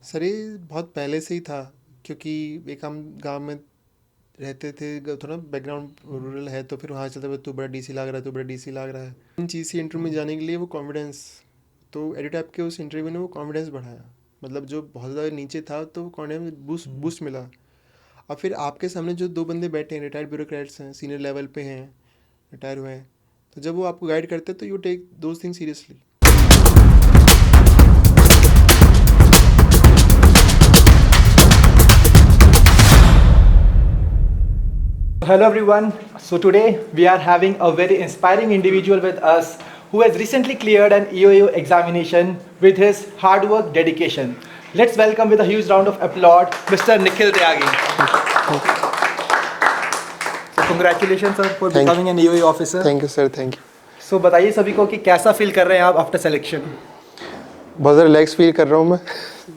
Sir ये बहुत पहले से ही था, क्योंकि एक हम गांव में रहते थे, थोड़ा बैकग्राउंड रूरल है, तो फिर वहाँ चलता है तू बड़ा डीसी लग रहा है, तू बड़ा डीसी लग रहा है। इन चीज़ से इंटरव्यू में जाने के लिए वो कॉन्फिडेंस, तो एडिटैप के उस इंटरव्यू ने वो कॉन्फिडेंस बढ़ाया। मतलब जो बहुत ज़्यादा नीचे था तो कॉन्फिडेंस बूस्ट बूस्ट मिला। और फिर आपके सामने जो दो बंदे बैठे हैं, रिटायर्ड ब्यूरोक्रेट्स हैं, सीनियर लेवल पे हैं, रिटायर हुए हैं, तो जब वो आपको गाइड करते हैं तो you take those thing seriously. Hello everyone. So today we are having a very inspiring individual with us who has recently cleared an EOU examination with his hard work dedication. Let's welcome with a huge round of applause Mr. Nikhil Tyagi. So congratulations sir for becoming an EOU officer. Thank you sir, thank you. So बताइए सभी को कि कैसा feel कर रहे हैं आप after selection? बहुत ज़्यादा रिलैक्स फील कर रहा हूँ मैं।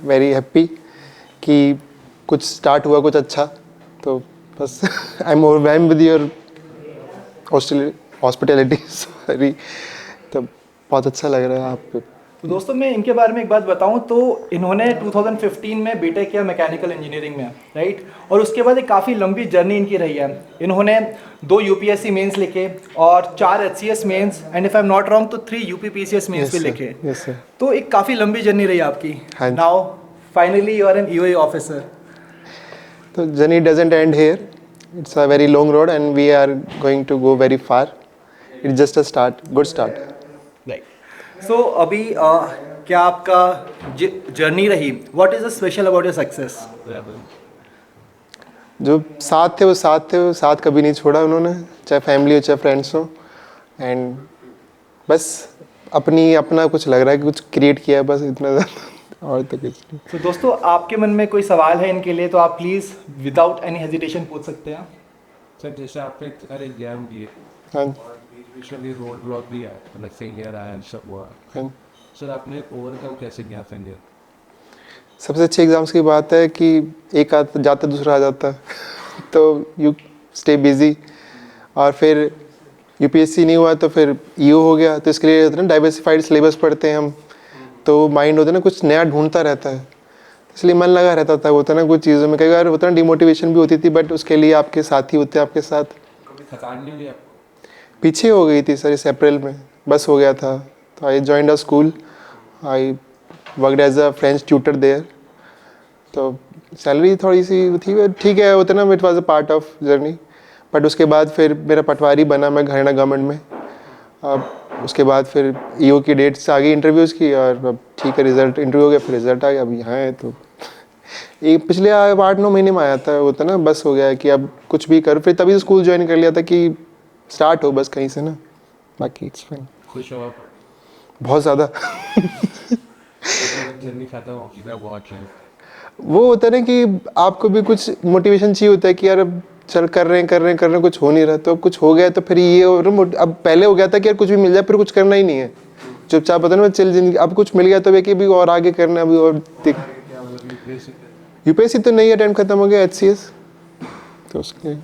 वेरी हैप्पी कि कुछ स्टार्ट हुआ, कुछ अच्छा। तो बस I am overwhelmed with your hospitality sorry. तो बहुत अच्छा लग रहा है आप पे। तो दोस्तों मैं इनके बारे में एक बात बताऊं तो इन्होंने 2015 में बीटेक किया मैकेनिकल इंजीनियरिंग में, राइट। और उसके बाद एक काफ़ी लंबी जर्नी इनकी रही है। इन्होंने 2 यूपीएससी मेंस लिखे और 4 HCS mains and if I am not wrong तो 3 यूपीपीसीएस मेंस भी लिखे। Yes sir. तो एक काफ़ी लंबी जर्नी रही आपकी। हाँ। Now finally you are an EOA officer. तो journey doesn't end here, it's a very long road and we are going to go very far. It's just a start, good start. Right. So अभी क्या आपका journey रही, what is the special about your success? जो साथ थे वो साथ कभी नहीं छोड़ा उन्होंने, चाहे फैमिली हो चाहे फ्रेंड्स हो। एंड बस अपना कुछ लग रहा है कि कुछ क्रिएट किया है, बस इतना ज़्यादा और तो कुछ नहीं। तो दोस्तों आपके मन में कोई सवाल है इनके लिए तो आप प्लीज़ विदाउट एनी हेजिटेशन पूछ सकते हैं। सर जैसे आपने सारे एग्जाम दिए हाँ और बीच में भी रोड ब्लॉक भी है, मतलब फेलियर आया, सब हुआ, हाँ। सर आपने ओवरकम कैसे किया फेलियर? सबसे अच्छे एग्ज़ाम्स की बात है कि एक आता जाता दूसरा आ जाता है तो यू स्टे बिज़ी। और फिर यूपीएससी नहीं हुआ तो फिर ईओ हो गया, तो इसके लिए होता है ना डाइवर्सिफाइड सिलेबस पढ़ते हैं हम, तो माइंड होता है ना कुछ नया ढूंढता रहता है, इसलिए मन लगा रहता था। होता है ना कुछ चीज़ों में कई बार होता है ना डिमोटिवेशन भी होती थी, बट उसके लिए आपके साथी होते हैं आपके साथ। कभी थकान नहीं हुई आपको? पीछे हो गई थी सर, इस अप्रैल में बस हो गया था। तो I joined a school, I worked as a French tutor there. तो सैलरी थोड़ी सी थी, ठीक है, होता ना, it was a part of journey. But उसके बाद फिर मेरा पटवारी बना मैं हरियाणा गवर्नमेंट में। अब उसके बाद फिर ईओ की डेट्स आ गई इंटरव्यूज़ की, और अब ठीक है रिजल्ट इंटरव्यू हो गया, फिर रिजल्ट आ गया, अब यहाँ है। तो एक पिछले 8-9 महीने में आया था, होता ना बस हो गया है कि अब कुछ भी कर, फिर तभी स्कूल ज्वाइन कर लिया था कि स्टार्ट हो बस कहीं से ना, बाकी इट्स फाइन। खुश हो आप? बहुत ज़्यादा जर्नी खाता हूँ वॉच है। वो होता है ना कि आपको भी कुछ मोटिवेशन चाहिए होता है कि यार अब चल कर रहे हैं कुछ हो नहीं रहा, तो अब कुछ हो गया तो फिर ये अब पहले हो गया था कि यार कुछ भी मिल जाए फिर कुछ करना ही नहीं है, चुपचाप पता ना चल जिंदगी। अब कुछ मिल गया तो वे कि भी और आगे करना, अभी और यूपीएससी तो नहीं अटेम्प्ट खत्म हो गया, एचसीएस तो उसके।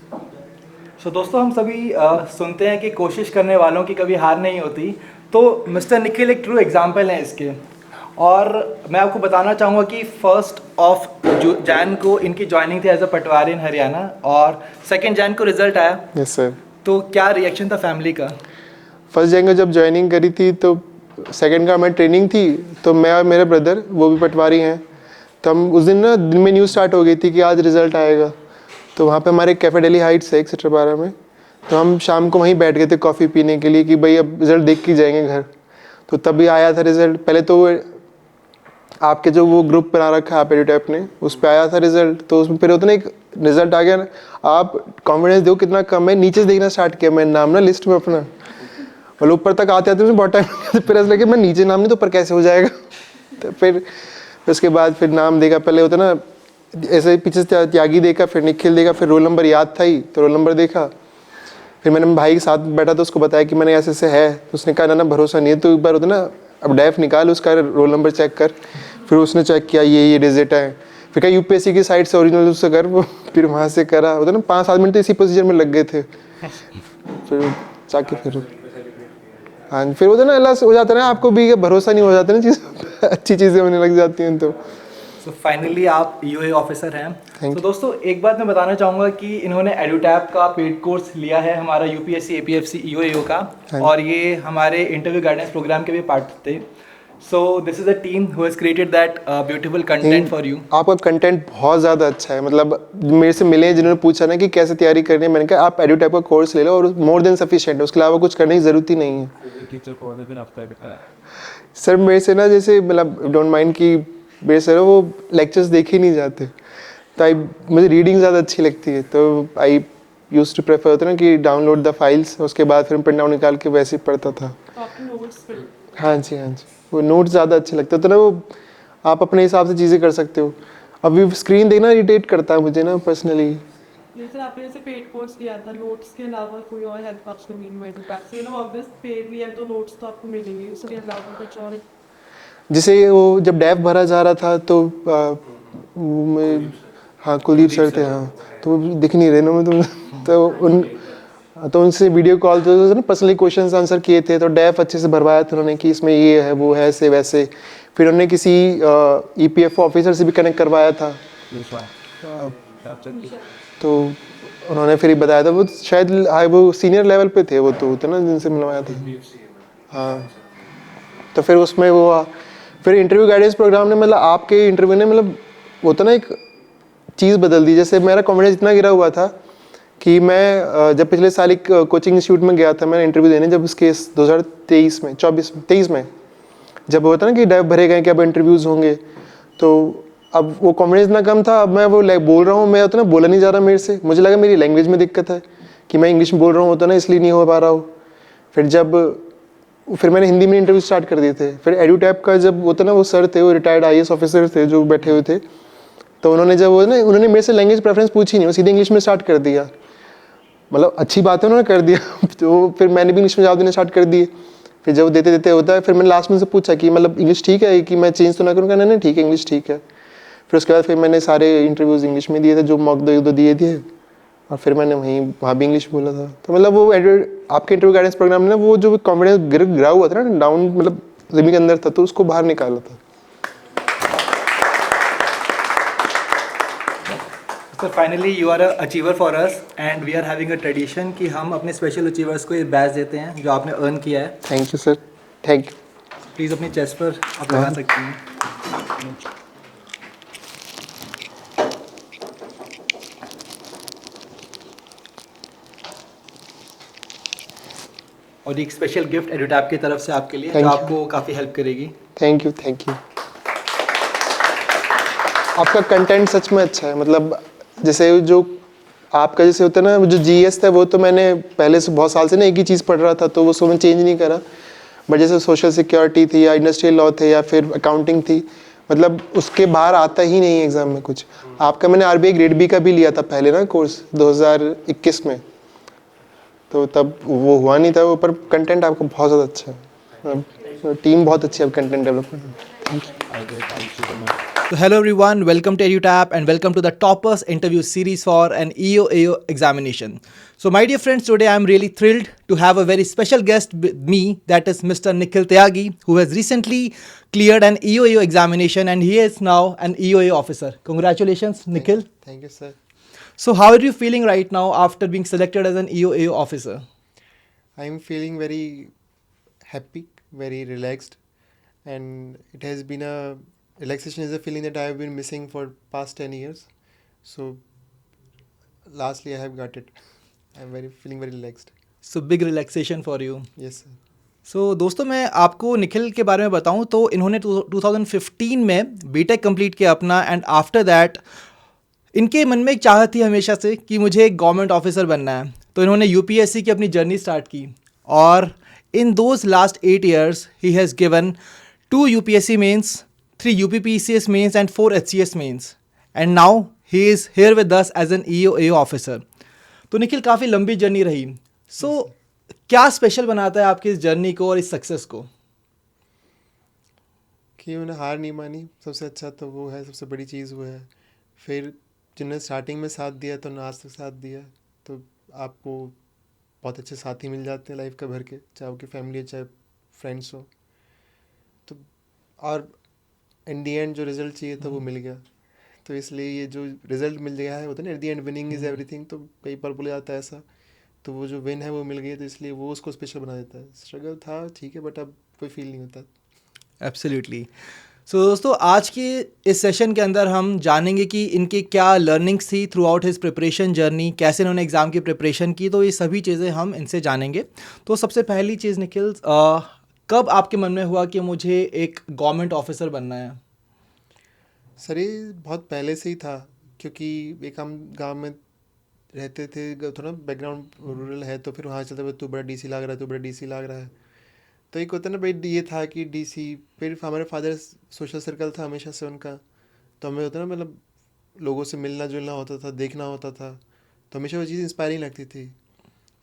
सो दोस्तों हम सभी सुनते हैं कि कोशिश करने वालों की कभी हार नहीं होती। तो मिस्टर निखिल एक ट्रू एग्जाम्पल हैं इसके। और मैं आपको बताना चाहूँगा कि 1 जैन को इनकी ज्वाइनिंग थी एज अ पटवारी इन हरियाणा और 2 जैन को रिजल्ट आया। Yes sir. तो क्या रिएक्शन था फैमिली का? फर्स्ट जगह जब ज्वाइनिंग करी थी तो सेकंड का हमारी ट्रेनिंग थी, तो मैं और मेरे ब्रदर वो भी पटवारी हैं, तो हम उस दिन ना दिन में न्यूज़ स्टार्ट हो गई थी कि आज रिजल्ट आएगा। तो वहाँ पे हमारे कैफे डेली हाइट्स है सेक्टर 12 में, तो हम शाम को वहीं बैठ गए थे कॉफ़ी पीने के लिए कि भाई अब रिज़ल्ट देख के जाएंगे घर। तो तभी आया था रिज़ल्ट। पहले तो आपके जो वो ग्रुप बना रखा है आप एडिटैप ने, उस पर आया था रिजल्ट, तो उसमें फिर होता ना एक रिजल्ट आ गया ना, आप कॉन्फिडेंस दो कितना कम है, नीचे से देखना स्टार्ट किया मैं नाम ना लिस्ट में अपना, और ऊपर तक आते आते बहुत टाइम फिर ऐसा लगे मैं नीचे नाम नहीं तो ऊपर कैसे हो जाएगा। तो फिर उसके बाद फिर नाम देखा, पहले होता ना ऐसे ही पीछे से त्यागी देखा, फिर निखिल देखा, फिर रोल नंबर याद था ही तो रोल नंबर देखा। फिर मैंने भाई के साथ बैठा तो उसको बताया कि मैंने ऐसे ऐसे है, तो उसने कहा ना भरोसा नहीं है, तो एक बार होता ना अब डैफ निकाल उसका रोल नंबर चेक कर। फिर उसने चेक किया ये डिजिट है, फिर कहा यूपीएससी की साइट से ओरिजिनल उससे कर, वो फिर वहाँ से करा। होता ना 5-7 मिनट तो इसी प्रोसीजर में लग गए थे। फिर जाके फिर हाँ फिर होता ना अल्लाह हो जाता है ना, आपको भी भरोसा नहीं हो जाता ना चीज़ अच्छी चीज़ें होने लग जाती हैं तो। सो फाइनली आप यूए ऑफिसर हैं। Thank तो you. दोस्तों एक बात मैं बताना चाहूँगा कि इन्होंने एडुटैप का पेड कोर्स लिया है हमारा यूपीएससी एपीएफसी ईओएओ का, हाँ। और ये हमारे इंटरव्यू गाइडेंस प्रोग्राम के भी पार्ट थे। So this is a team who has created that beautiful content for you. आपका कंटेंट बहुत ज़्यादा अच्छा है। मतलब मेरे से मिले जिन्होंने पूछा ना कि कैसे तैयारी करनी है, मैंने कहा आप एडुटैप का कोर्स ले लो और मोर देन सफिशिएंट है, उसके अलावा कुछ करने की ज़रूरत ही नहीं है। टीचर को ऑन दिन आफ्टर है। सर मेरे से ना जैसे मतलब डोंट माइंड कि मेरे से ना वो लेक्चर्स देखे ही नहीं जाते, तो मुझे रीडिंग ज़्यादा अच्छी लगती है, तो आई यूज टू प्रेफर होता है ना कि डाउनलोड द फाइल्स, उसके बाद फिर प्रिंट आउट निकाल के वैसे ही पढ़ता था। हाँ जी, हाँ जी, वो नोट्स ज़्यादा अच्छे लगते तो ना, वो आप अपने हिसाब से चीज़ें कर सकते हो। अभी स्क्रीन देखना इरिटेट करता है मुझे ना पर्सनली। जैसे आपने जैसे पेड कोर्स किया था, नोट्स के अलावा कोई और हेल्प आपको मिली हुई है? ऑब्वियस पेड भी है तो नोट्स तो आपको मिलेंगे, उसके अलावा कुछ और? जैसे वो जब डैफ भरा जा रहा था तो वो मैं, हाँ कुलदीप सर थे, हाँ, तो वो दिख नहीं रहे ना मैं तो उनसे वीडियो कॉल तो ना पर्सनली क्वेश्चंस आंसर किए थे, तो डैफ अच्छे से भरवाया था उन्होंने कि इसमें ये है वो है ऐसे वैसे। फिर उन्होंने किसी ईपीएफओ ऑफिसर से भी कनेक्ट करवाया था, तो उन्होंने फिर ही बताया था, वो शायद वो सीनियर लेवल पे थे, वो तो होते ना जिनसे मिलवाया था। हाँ, तो फिर उसमें वो फिर इंटरव्यू गाइडेंस प्रोग्राम ने मतलब आपके इंटरव्यू ने मतलब वो तो ना एक चीज़ बदल दी। जैसे मेरा कॉन्फिडेंस इतना गिरा हुआ था कि मैं जब पिछले साल एक कोचिंग इंस्टीट्यूट में गया था मैंने इंटरव्यू देने, जब उसके 2023 में 23 में जब होता ना कि डाइव भरे गए कि अब इंटरव्यूज़ होंगे, तो अब वो कॉन्फिडेंस इतना कम था। अब मैं वो बोल रहा हूँ, मैं उतना बोला नहीं जा रहा मेरे से, मुझे लगा मेरी लैंग्वेज में दिक्कत है कि मैं इंग्लिश में बोल रहा हूँ तो ना इसलिए नहीं हो पा रहा हूँ। फिर मैंने हिंदी में इंटरव्यू स्टार्ट कर दिए थे। फिर एडुटैप का जब होता ना, वो सर थे, वो रिटायर्ड आईएएस ऑफिसर थे जो बैठे हुए थे, तो उन्होंने जब वो ना उन्होंने मेरे से लैंग्वेज प्रेफरेंस पूछी नहीं, वो सीधे इंग्लिश में स्टार्ट कर दिया। मतलब अच्छी बात है उन्होंने कर दिया तो फिर मैंने भी इंग्लिश में जवाब देना स्टार्ट कर दिए। फिर जब देते देते होता है, फिर मैंने लास्ट में से पूछा कि मतलब इंग्लिश ठीक है कि मैं चेंज तो ना करूँ, कहना नहीं ठीक है इंग्लिश ठीक है। फिर उसके बाद फिर मैंने सारे इंटरव्यूज़ इंग्लिश में दिए थे, जो मॉक दो दिए थे, और फिर मैंने वहाँ भी इंग्लिश बोला था। तो मतलब वो आपके इंटरव्यू गाइडेंस प्रोग्राम में ना वो जो कॉन्फिडेंस गिरा हुआ था ना डाउन, मतलब ज़मीन के अंदर था, तो उसको बाहर निकाला था। Sir finally you are a achiever for us, and we are having a tradition कि हम अपने स्पेशल अचीवर्स को ये बैच देते हैं जो आपने अर्न किया है। Thank you sir, thank you. Please अपनी चेस्ट पर आप लगा सकती हैं। और एक स्पेशल गिफ्ट एडुटैप की तरफ से आपके लिए, Thank जो you. आपको काफ़ी हेल्प करेगी। Thank you, thank you. आपका कंटेंट सच में अच्छा है। मतलब जैसे जो आपका जैसे होता है ना, जो जीएस था वो तो मैंने पहले से बहुत साल से ना एक ही चीज़ पढ़ रहा था, तो वो सो मैं चेंज नहीं करा। बट जैसे सोशल सिक्योरिटी थी या इंडस्ट्रियल लॉ थे या फिर अकाउंटिंग थी, मतलब उसके बाहर आता ही नहीं एग्ज़ाम में कुछ। आपका मैंने आरबीआई ग्रेड बी का भी लिया था पहले ना कोर्स 2021 में, तो तब वो हुआ नहीं था वो, पर कंटेंट आपका बहुत ज़्यादा अच्छा है। टीम बहुत अच्छी है कंटेंट डेवलपमेंट में। Thank you. So hello everyone, welcome to EduTap and welcome to the Toppers interview series for an EOAO examination. So my dear friends, today I am really thrilled to have a very special guest with me, that is Mr. Nikhil Tyagi, who has recently cleared an EOAO examination and he is now an EOAO officer. Congratulations, Nikhil. Thank you, sir. So how are you feeling right now after being selected as an EOAO officer? I am feeling very happy, very relaxed, and it has been a relaxation is a feeling that I have been missing for past 10 years. So lastly I have got it. I am feeling very relaxed. So big relaxation for you. Yes, sir. सो दोस्तों मैं आपको निखिल के बारे में बताऊं तो इन्होंने 2015 में बीटेक कंप्लीट किया अपना, एंड आफ्टर दैट इनके मन में एक चाहत थी हमेशा से कि मुझे एक गवर्नमेंट ऑफिसर बनना है, तो इन्होंने यूपीएससी की अपनी जर्नी स्टार्ट की, और in those last 8 years he has given 2 UPSC mains, 3 UPPCS mains and 4 HCS mains, and now he is here with us as an EOAO officer. तो निखिल काफ़ी लंबी जर्नी रही। सो क्या स्पेशल बनाता है आपकी इस जर्नी को और इस सक्सेस को? कि उन्हें हार नहीं मानी, सबसे अच्छा तो वो है, सबसे बड़ी चीज़ वो है। फिर जिन्होंने स्टार्टिंग में साथ दिया तो उन्होंने आज तक साथ दिया, तो आपको बहुत अच्छे साथी मिल जाते हैं लाइफ का भर के, चाहे आपकी फैमिली हो चाहे फ्रेंड्स हो। तो और इन दी एंड जो रिजल्ट चाहिए था वो मिल गया। तो इसलिए ये जो रिजल्ट मिल गया है, होता है ना, at the and winning is everything, तो कई बार बोला जाता है ऐसा। तो वो जो विन है वो मिल गई, तो इसलिए वो उसको स्पेशल बना देता है। स्ट्रगल था ठीक है, बट अब कोई फील नहीं होता। एब्सोल्युटली। सो दोस्तों, आज के इस सेशन के अंदर हम जानेंगे कि इनके क्या लर्निंग्स थी through out his preparation journey, कैसे इन्होंने एग्ज़ाम की प्रिपरेशन की, तो ये सभी चीज़ें हम इनसे जानेंगे। तो सबसे पहली चीज़ निखिल, कब आपके मन में हुआ कि मुझे एक गवर्नमेंट ऑफिसर बनना है? सर ये बहुत पहले से ही था, क्योंकि एक हम गांव में रहते थे, थोड़ा बैकग्राउंड रूरल है, तो फिर वहाँ चलते हुए तू बड़ा डीसी लग रहा है, तू बड़ा डीसी लग रहा है। तो एक होता है ना भाई, ये था कि डीसी, फिर हमारे फादर सोशल सर्कल था हमेशा से उनका, तो हमें होता है ना, मतलब लोगों से मिलना जुलना होता था, देखना होता था, तो हमेशा वो चीज़ इंस्पायरिंग लगती थी।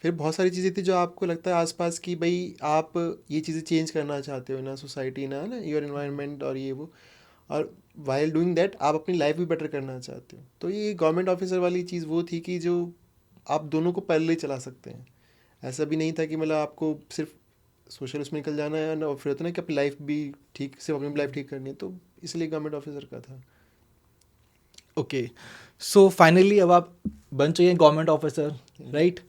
फिर बहुत सारी चीज़ें थी जो आपको लगता है आसपास की, भाई आप ये चीज़ें चेंज करना चाहते हो ना, सोसाइटी ना योर इन्वायरमेंट और ये वो, और वाइल डूइंग दैट आप अपनी लाइफ भी बेटर करना चाहते हो। तो ये गवर्नमेंट ऑफिसर वाली चीज़ वो थी कि जो आप दोनों को पैरेलल चला सकते हैं। ऐसा भी नहीं था कि मतलब आपको सिर्फ सोशल उसमें निकल जाना है ना, और फिर होता है ना कि अपनी लाइफ भी ठीक, सिर्फ अपनी लाइफ ठीक करनी है, तो इसलिए गवर्नमेंट ऑफिसर का था। ओके, सो फाइनली अब आप बन चुके हैं गवर्नमेंट ऑफिसर, राइट?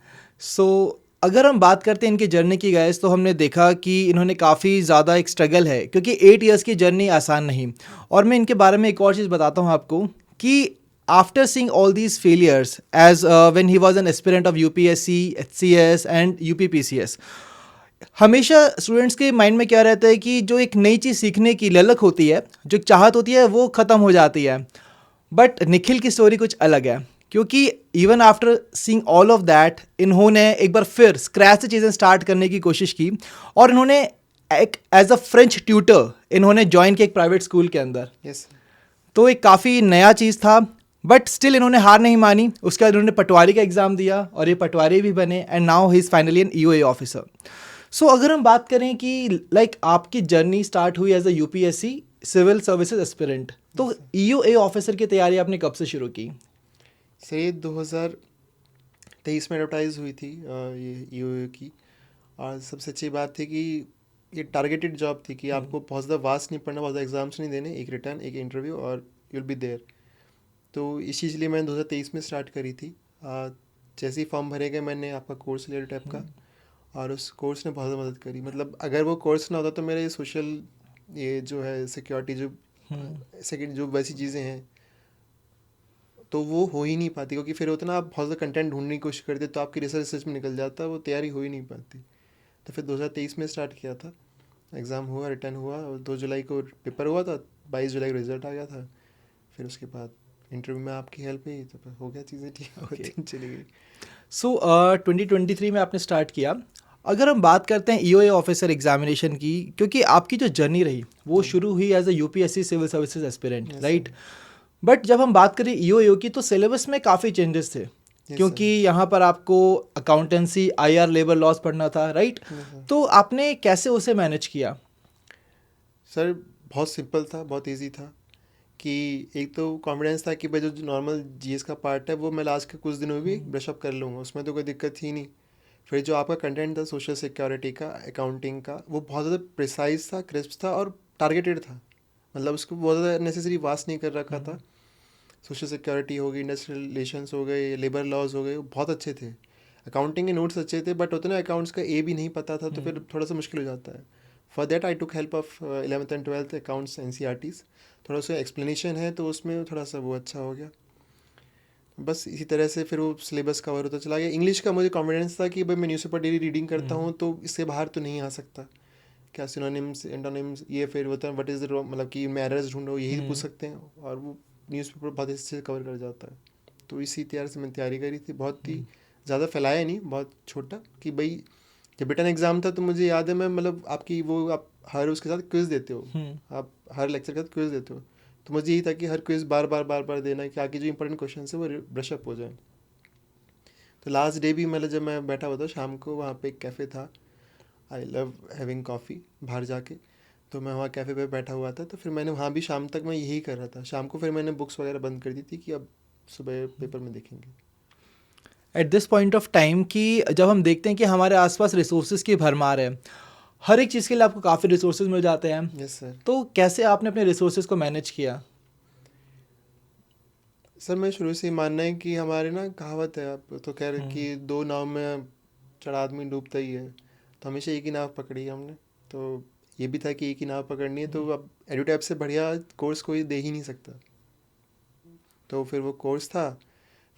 सो अगर हम बात करते हैं इनकी जर्नी की गाइस, तो हमने देखा कि इन्होंने काफ़ी ज़्यादा एक स्ट्रगल है, क्योंकि 8 इयर्स की जर्नी आसान नहीं। और मैं इनके बारे में एक और चीज़ बताता हूँ आपको कि after seeing all these failures as when he was an aspirant of UPSC, HCS and UPPCS, हमेशा स्टूडेंट्स के माइंड में क्या रहता है कि जो एक नई चीज़ सीखने की ललक होती है, जो एक चाहत होती है, वो ख़त्म हो जाती है। बट निखिल की स्टोरी कुछ अलग है, क्योंकि even after seeing all of that, इन्होंने एक बार फिर स्क्रैच से चीज़ें स्टार्ट करने की कोशिश की, और इन्होंने एक एज अ फ्रेंच ट्यूटर इन्होंने ज्वाइन किया एक प्राइवेट स्कूल के अंदर। यस। तो एक काफ़ी नया चीज़ था, बट स्टिल इन्होंने हार नहीं मानी। उसके बाद इन्होंने पटवारी का एग्ज़ाम दिया, और ये पटवारी भी बने, and now he is finally an EOA officer. So अगर हम बात करें कि लाइक आपकी जर्नी स्टार्ट हुई as a UPSC civil services aspirant, तो ईओए ऑफिसर की तैयारी आपने कब से शुरू की? सर ये 2023 में एडवर्टाइज हुई थी ये ईओए की, और सबसे अच्छी बात थी कि ये टारगेटेड जॉब थी कि आपको बहुत ज़्यादा वास्ट नहीं पढ़ना, बहुत ज़्यादा एग्जाम्स नहीं देने, एक रिटर्न, एक इंटरव्यू, और यूल बी देयर। तो इस चीज़ लिए मैंने 2023 में स्टार्ट करी थी। जैसे ही फॉर्म भरे गए, मैंने आपका कोर्स लिया टाइप का, और उस कोर्स ने बहुत ज़्यादा मदद करी। मतलब अगर वो कोर्स ना होता तो मेरे सोशल, ये जो है सिक्योरिटी, जो सेकेंड जो वैसी चीज़ें हैं, तो वो हो ही नहीं पाती, क्योंकि फिर होता ना, आप बहुत ज़्यादा कंटेंट ढूंढने की कोशिश करते, तो आपकी रिसर्च में निकल जाता, वो तैयारी हो ही नहीं पाती। तो फिर 2023 में स्टार्ट किया था, एग्ज़ाम हुआ, रिटर्न हुआ, और 2 जुलाई को पेपर हुआ था, 22 जुलाई को रिजल्ट आ गया था। फिर उसके बाद इंटरव्यू में आपकी हेल्प हुई, तो फिर हो गया, चीज़ें ठीक होती चली गई। सो 2023 में आपने स्टार्ट किया। अगर हम बात करते हैं ईओए ऑफिसर एग्जामिनेशन की, क्योंकि आपकी जो जर्नी रही वो शुरू हुई as a UPSC civil services aspirant, right? But जब हम बात करें ईओए की, तो सिलेबस में काफ़ी चेंजेस थे, क्योंकि यहाँ पर आपको अकाउंटेंसी, आईआर, लेबर लॉज पढ़ना था, राइट? तो आपने कैसे उसे मैनेज किया? सर बहुत सिंपल था, बहुत इजी था, कि एक तो कॉन्फिडेंस था कि भाई जो नॉर्मल जीएस का पार्ट है वो मैं लास्ट के कुछ दिनों में भी ब्रशअप कर लूँगा, उसमें तो कोई दिक्कत थी नहीं। फिर जो आपका कंटेंट था सोशल सिक्योरिटी का, अकाउंटिंग का, वो बहुत ज़्यादा प्रिसाइज था, क्रिस्प था, और टारगेटेड था। मतलब उसको बहुत ज़्यादा नेसेसरी वास्ट नहीं कर रखा था। सोशल सिक्योरिटी हो गई, इंडस्ट्रियल रिलेशंस हो गए, लेबर लॉज हो गए, वो बहुत अच्छे थे। अकाउंटिंग के नोट्स अच्छे थे, बट उतना अकाउंट्स का ए भी नहीं पता था, तो फिर थोड़ा सा मुश्किल हो जाता है। For that I took help of 11th and 12th accounts NCERTs। थोड़ा सा एक्सप्लेनेशन है, तो उसमें थोड़ा सा वो अच्छा हो गया। बस इसी तरह से फिर वो सिलेबस कवर होता चला गया। इंग्लिश का मुझे कॉन्फिडेंस था कि भाई मैं न्यूज़पेपर डेली रीडिंग करता हूँ, तो इससे बाहर तो नहीं आ सकता। क्या सिनोनिम्स, एंटोनिम्स, ये फिर होता है व्हाट इज़ द, मतलब कि मैं एरर्स ढूंढो, यही पूछ सकते हैं, और वो न्यूज़पेपर बहुत अच्छे से कवर कर जाता है। तो इसी तैयार से मैंने तैयारी करी थी, बहुत ही ज़्यादा फैलाया नहीं, बहुत छोटा, कि भाई जब रिटन एग्ज़ाम था तो मुझे याद है, मैं मतलब आपकी वो, आप हर उसके साथ क्विज़ देते हो, आप हर लेक्चर के साथ क्विज़ देते हो, तो मुझे यही था कि हर क्विज़ बार बार देना है, कि आगे जो इंपॉर्टेंट क्वेश्चन है वो ब्रशअप हो जाए। तो लास्ट डे भी मतलब जब मैं बैठा हुआ था शाम को, वहाँ पे एक कैफ़े था, आई लव हैविंग कॉफ़ी बाहर जाके, तो मैं वहाँ कैफ़े पे बैठा हुआ था, तो फिर मैंने वहाँ भी शाम तक मैं यही कर रहा था। शाम को फिर मैंने बुक्स वगैरह बंद कर दी थी, कि अब सुबह पेपर में देखेंगे। At this point of time कि जब हम देखते हैं कि हमारे आसपास रिसोर्सेज की भरमार है, हर एक चीज़ के लिए आपको काफ़ी रिसोर्सेज मिल जाते हैं, यस सर। तो कैसे आपने अपने रिसोर्सेज को मैनेज किया? सर मैं शुरू से ही मानना है कि हमारे ना कहावत है, आप तो कह रहे कि दो नाव में चढ़ा आदमी डूबता ही है, तो हमेशा एक ही नाव पकड़ी है हमने। तो ये भी था कि एक ही नाव पकड़नी है, तो अब एडुटैप से बढ़िया कोर्स कोई दे ही नहीं सकता। तो फिर वो कोर्स था,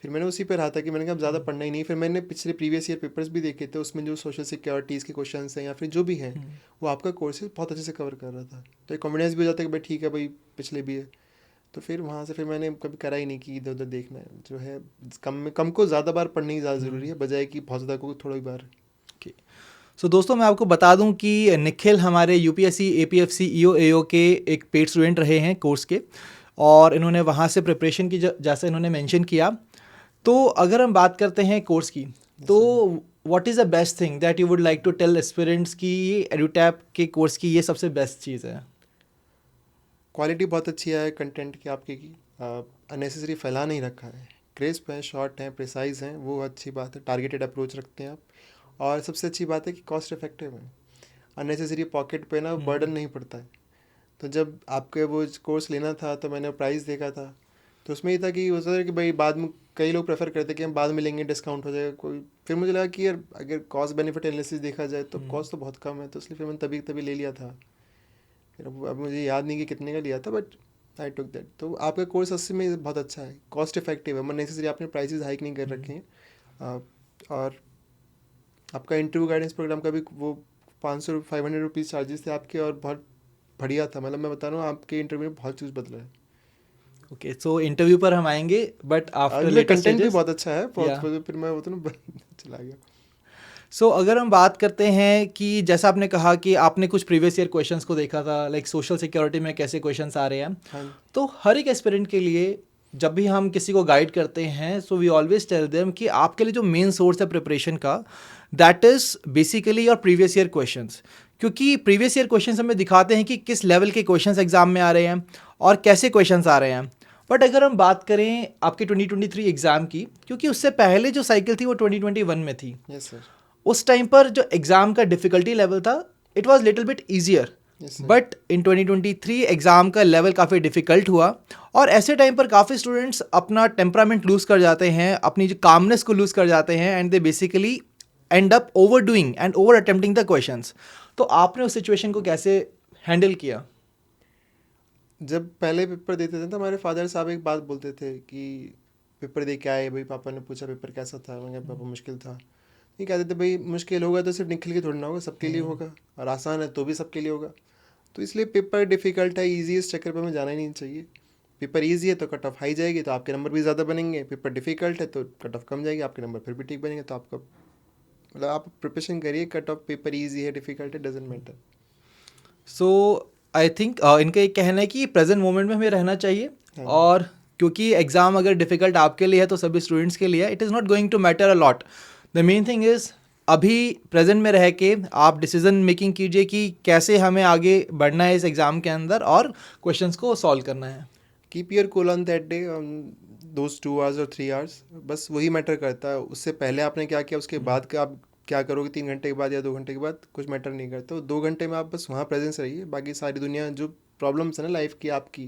फिर मैंने उसी पे रहा था कि मैंने कहा अब ज़्यादा पढ़ना ही नहीं। फिर मैंने पिछले प्रीवियस ईयर पेपर्स भी देखे थे, उसमें जो सोशल सिक्योरिटीज़ के क्वेश्चंस हैं या फिर जो भी हैं, वो आपका कोर्स बहुत अच्छे से कवर कर रहा था। तो एक कॉन्फिडेंस भी हो जाता है कि भाई ठीक है भाई, पिछले भी है। तो फिर वहाँ से फिर मैंने कभी करा ही नहीं कि इधर उधर देखना है, जो है कम में कम को ज़्यादा बार पढ़ने की ज़्यादा ज़रूरी है, बजाय कि बहुत ज़्यादा को थोड़ा ही बार। सो दोस्तों, मैं आपको बता दूं कि निखिल हमारे यूपीएससी एपीएफसी ईओ एओ के एक पेड स्टूडेंट रहे हैं कोर्स के, और इन्होंने वहाँ से प्रिपरेशन की, जैसा इन्होंने मेंशन किया। तो अगर हम बात करते हैं कोर्स की, तो what is the best thing that you would like to tell aspirants की ये एडुटैप के कोर्स की ये सबसे बेस्ट चीज़ है? क्वालिटी बहुत अच्छी है कंटेंट की आपकी की, अननेसेसरी फैला नहीं रखा है, क्रिस्प है, शॉर्ट हैं, प्रिसाइज हैं, वो अच्छी बात है। टारगेटेड अप्रोच रखते हैं आप, और सबसे अच्छी बात है कि कॉस्ट इफेक्टिव है। अननेसेसरी पॉकेट पे ना बर्डन नहीं पड़ता है। तो जब आपके वो कोर्स लेना था तो मैंने प्राइस देखा था, तो उसमें ये था कि हो सकता है कि भाई बाद में कई लोग प्रेफर करते कि हम बाद में लेंगे, डिस्काउंट हो जाएगा कोई। फिर मुझे लगा कि यार अगर कॉस्ट बेनिफिट एनालिसिस देखा जाए तो कॉस्ट तो बहुत कम है, तो इसलिए फिर मैंने तभी ले लिया था। फिर अब मुझे याद नहीं कि कितने का लिया था, बट आई टुक दैट। तो आपका कोर्स 80 में बहुत अच्छा है, कॉस्ट इफेक्टिव है, मतलब नेसेसरी आपने प्राइसेस हाइक नहीं कर रखे हैं। और आपका इंटरव्यू गाइडेंस प्रोग्राम का भी वो 500-500 रुपीज़ चार्जेस थे आपके, और बहुत बढ़िया था। मतलब मैं बता रहा हूँ आपके इंटरव्यू में बहुत चीज़ बदला है। ओके, सो इंटरव्यू पर हम आएंगे, बट आफ्टर मेरा लेटर कंटेंट भी स्टेजेस। बहुत अच्छा है, Yeah. फिर मैं वो तो ना चला गया। सो अगर हम बात करते हैं कि जैसा आपने कहा कि आपने कुछ प्रीवियस ईयर क्वेश्चंस को देखा था, लाइक सोशल सिक्योरिटी में कैसे क्वेश्चंस आ रहे हैं, हाँ, तो हर एक एस्पिरेंट के लिए जब भी हम किसी को गाइड करते हैं, so we always tell them कि आपके लिए जो मेन सोर्स है प्रिपरेशन का, that is basically your previous year questions. क्योंकि प्रीवियस ईयर क्वेश्चंस हमें दिखाते हैं कि किस लेवल के क्वेश्चंस एग्जाम में आ रहे हैं और कैसे क्वेश्चंस आ रहे हैं। बट अगर हम बात करें आपके 2023 एग्ज़ाम की, क्योंकि उससे पहले जो साइकिल थी वो 2021 में थी, यस सर, उस टाइम पर जो एग्ज़ाम का डिफ़िकल्टी लेवल था, it was little bit easier. Yes sir. But in 2023 exam का लेवल काफ़ी डिफ़िकल्ट हुआ, और ऐसे टाइम पर काफ़ी स्टूडेंट्स अपना टेम्परामेंट लूज़ कर जाते हैं, अपनी जो कामनेस को लूज़ कर जाते हैं, and they basically and up over doing and over attempting the questions. तो आपने उस सिचुएशन को कैसे हैंडल किया? जब पहले पेपर देते थे तो हमारे फादर साहब एक बात बोलते थे कि पेपर दे के आए भाई, पापा ने पूछा पेपर कैसा था, मैंने कहा पापा मुश्किल था। ये कहते थे भाई मुश्किल होगा तो सिर्फ निखिल के थोड़ी ना होगा, सबके लिए होगा, और आसान है तो भी सबके लिए होगा। तो इसलिए पेपर डिफ़िकल्ट है, ईजी, इस चक्कर पर हमें जाना ही नहीं चाहिए। पेपर ईजी है तो कट ऑफ हाई जाएगी, तो आपके नंबर भी ज़्यादा बनेंगे। पेपर डिफ़िकल्ट है तो कट ऑफ कम जाएगी, आपके नंबर फिर भी ठीक बनेंगे। तो आपका मतलब आप प्रिपरेशन करिए, कट ऑफ पेपर ईजी है डिफ़िकल्ट है doesn't matter. So I think इनका एक कहना है कि प्रेजेंट मोमेंट में हमें रहना चाहिए, हाँ। और क्योंकि एग्ज़ाम अगर डिफ़िकल्ट आपके लिए है तो सभी स्टूडेंट्स के लिए है, it is not going to matter a lot. The main thing is अभी प्रेजेंट में रह के आप डिसीजन मेकिंग कीजिए कि कैसे हमें आगे बढ़ना है इस एग्ज़ाम के अंदर और क्वेश्चंस को सॉल्व करना है। Keep your cool on that day, those 2 hours और 3 आवर्स, बस वही मैटर करता है। उससे पहले आपने क्या किया, उसके बाद का आप क्या करोगे 3 घंटे के बाद या 2 घंटे के बाद, कुछ मैटर नहीं करता। वो 2 घंटे में आप बस वहाँ प्रेजेंस रहिए, बाकी सारी दुनिया जो प्रॉब्लम्स है ना लाइफ की आपकी,